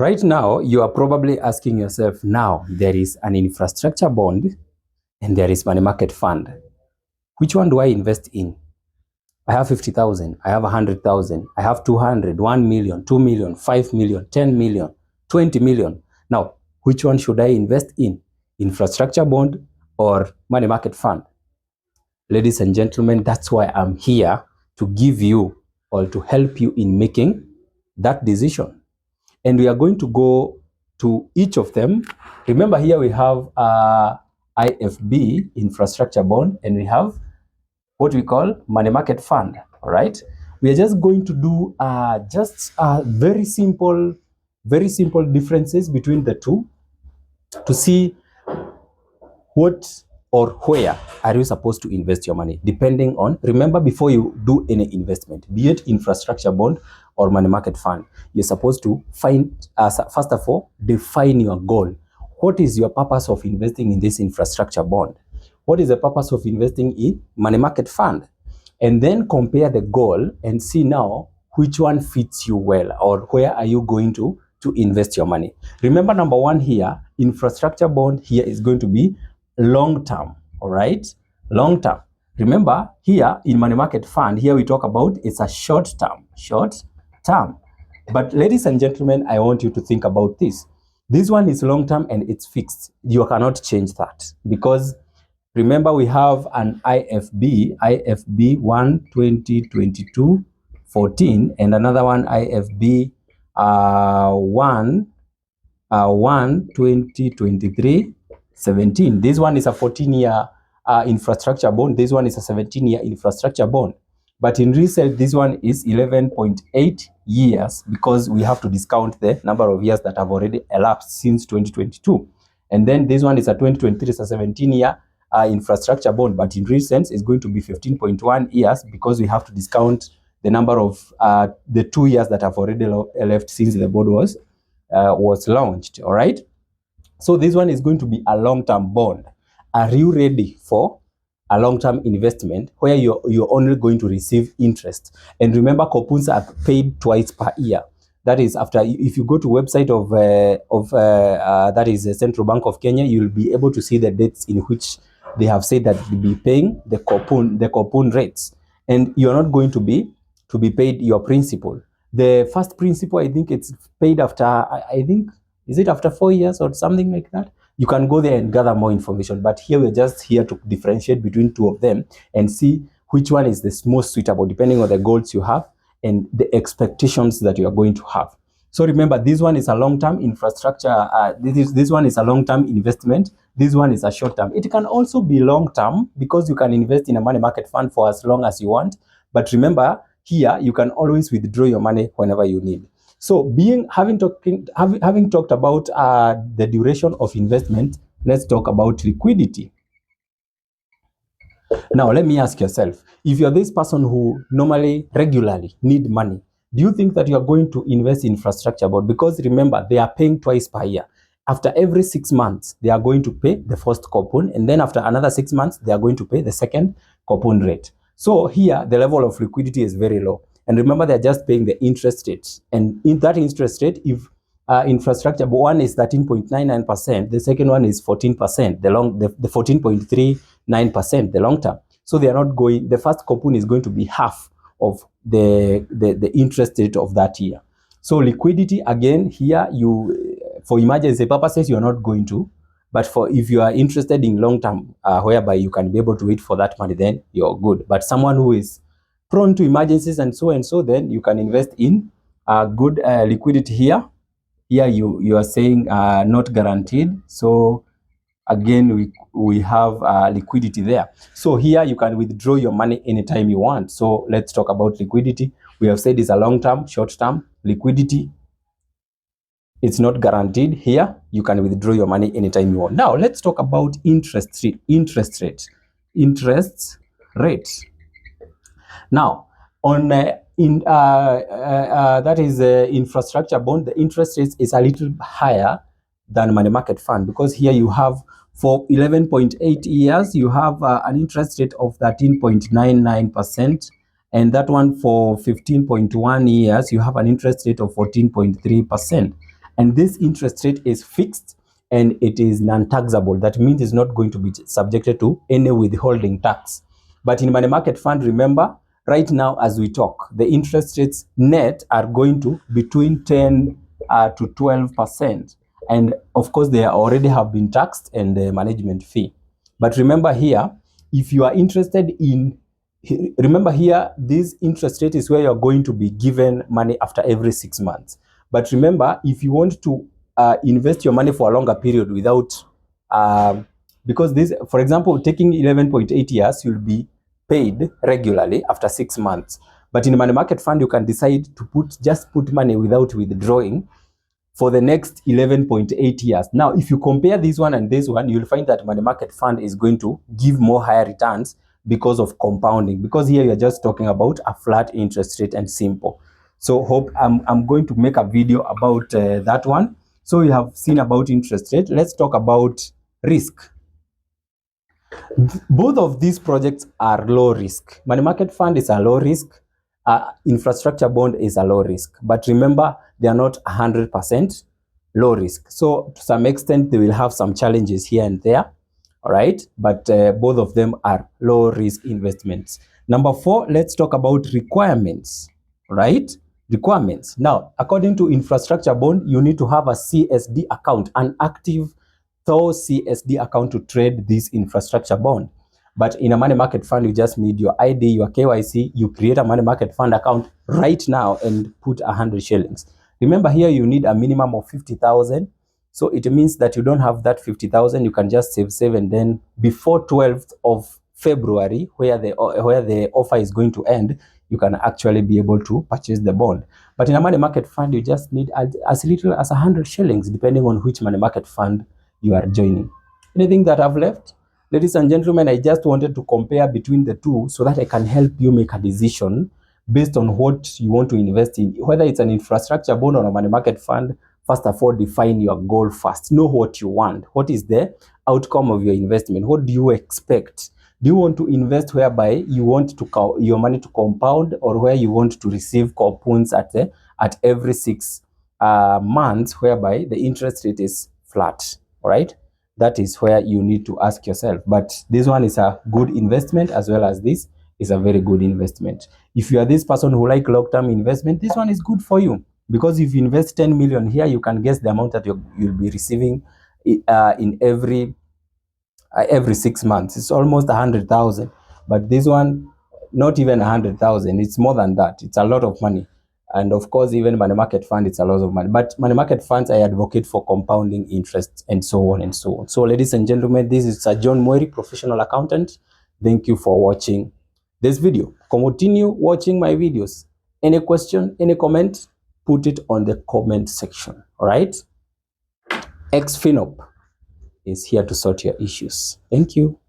Right now, you are probably asking yourself, now there is an infrastructure bond and there is money market fund. Which one do I invest in? I have 50,000, I have 100,000, I have 200, 1 million, 2 million, 5 million, 10 million, 20 million. Now, which one should I invest in? Infrastructure bond or money market fund? Ladies and gentlemen, that's why I'm here to give you or to help you in making that decision. And we are going to go to each of them. Remember, here we have IFB, infrastructure bond, and we have what we call money market fund. All right. We are just going to do very simple differences between the two to see what or where are you supposed to invest your money, depending on, remember, before you do any investment, be it infrastructure bond or money market fund, you're supposed to find, first of all, define your goal. What is your purpose of investing in this infrastructure bond? What is the purpose of investing in money market fund? And then compare the goal and see now which one fits you well, or where are you going to invest your money. Remember, number one here, infrastructure bond here is going to be long term. All right, long term. Remember, here in money market fund, here we talk about it's a short term. But ladies and gentlemen, I want you to think about this. This one is long term and it's fixed. You cannot change that, because remember, we have an IFB 1 2022 14 and another one IFB 1 2023 17. This one is a 14-year infrastructure bond. This one is a 17-year infrastructure bond. But in resale, this one is 11.8 years, because we have to discount the number of years that have already elapsed since 2022. And then this one is a 2023, it's a 17-year infrastructure bond, but in recent it's going to be 15.1 years, because we have to discount the number of the 2 years that have already left since the bond was launched. All right. So this one is going to be a long-term bond. Are you ready for a long-term investment where you're only going to receive interest? And remember, coupons are paid twice per year. That is, after, if you go to website of that is the Central Bank of Kenya, you'll be able to see the dates in which they have said that you'll be paying the coupon rates, and you're not going to be paid your principal. The first principal, I think it's paid after, I think, is it after 4 years or something like that? You can go there and gather more information. But here we're just here to differentiate between two of them and see which one is the most suitable, depending on the goals you have and the expectations that you are going to have. So remember, this one is a long-term infrastructure. This one is a long-term investment. This one is a short-term. It can also be long-term, because you can invest in a money market fund for as long as you want. But remember, here you can always withdraw your money whenever you need. So having talked about the duration of investment, let's talk about liquidity. Now, let me ask yourself, if you're this person who regularly need money, do you think that you are going to invest in infrastructure board? Because remember, they are paying twice per year. After every 6 months, they are going to pay the first coupon, and then after another 6 months, they are going to pay the second coupon rate. So here, the level of liquidity is very low. And remember, they're just paying the interest rates. And in that interest rate, if infrastructure, one is 13.99%, the second one is 14%, the 14.39%, the long term. So they are not going, the first coupon is going to be half of the interest rate of that year. So liquidity, again, here, for emergency purposes, you're not going to. But if you are interested in long term, whereby you can be able to wait for that money, then you're good. But someone who is prone to emergencies and so, then you can invest in good liquidity here. Here you are saying not guaranteed. So again, we have liquidity there. So here you can withdraw your money anytime you want. So let's talk about liquidity. We have said it's a long-term, short-term liquidity. It's not guaranteed. Here you can withdraw your money anytime you want. Now let's talk about interest rates. Now on that is infrastructure bond, the interest rate is a little higher than money market fund, because here you have, for 11.8 years, you have an interest rate of 13.99%, and that one for 15.1 years, you have an interest rate of 14.3%. and this interest rate is fixed and it is non-taxable. That means it's not going to be subjected to any withholding tax. But in money market fund, remember, right now as we talk, the interest rates net are going to between 10 to 12%. And of course, they already have been taxed and the management fee. But remember here, if you are interested in, remember here, this interest rate is where you're going to be given money after every 6 months. But remember, if you want to invest your money for a longer period without, because this, for example, taking 11.8 years, you'll be paid regularly after 6 months. But in a money market fund, you can decide to just put money without withdrawing for the next 11.8 years. Now, if you compare this one and this one, you'll find that money market fund is going to give more higher returns because of compounding. Because here you're just talking about a flat interest rate and simple. So hope I'm going to make a video about that one. So you have seen about interest rate. Let's talk about risk. Both of these projects are low risk. Money market fund is a low risk. Infrastructure bond is a low risk. But remember, they are not 100% low risk. So to some extent, they will have some challenges here and there. All right. But both of them are low risk investments. Number 4, let's talk about requirements. Right? Requirements. Now, according to infrastructure bond, you need to have a CSD account, an active CSD account to trade this infrastructure bond. But in a money market fund, you just need your ID, your KYC. You create a money market fund account right now and put 100 shillings. Remember here, you need a minimum of 50,000. So it means that you don't have that 50,000. You can just save, and then before 12th of February, where the offer is going to end, you can actually be able to purchase the bond. But in a money market fund, you just need as little as 100 shillings, depending on which money market fund you are joining. Anything that I've left? Ladies and gentlemen, I just wanted to compare between the two so that I can help you make a decision based on what you want to invest in. Whether it's an infrastructure bond or a money market fund, first of all, define your goal first. Know what you want. What is the outcome of your investment? What do you expect? Do you want to invest whereby you want to your money to compound, or where you want to receive coupons at every 6 months, whereby the interest rate is flat? All right, that is where you need to ask yourself. But this one is a good investment, as well as this is a very good investment. If you are this person who like long-term investment, this one is good for you, because if you invest 10 million here, you can guess the amount that you'll be receiving in every 6 months. It's almost 100,000. But this one, not even 100,000. It's more than that. It's a lot of money. And of course, even money market fund, it's a lot of money. But money market funds, I advocate for compounding interest and so on and so on. So ladies and gentlemen, this is Sir John Moiri, professional accountant. Thank you for watching this video. Continue watching my videos. Any question, any comment, put it on the comment section. All right? XFinop is here to sort your issues. Thank you.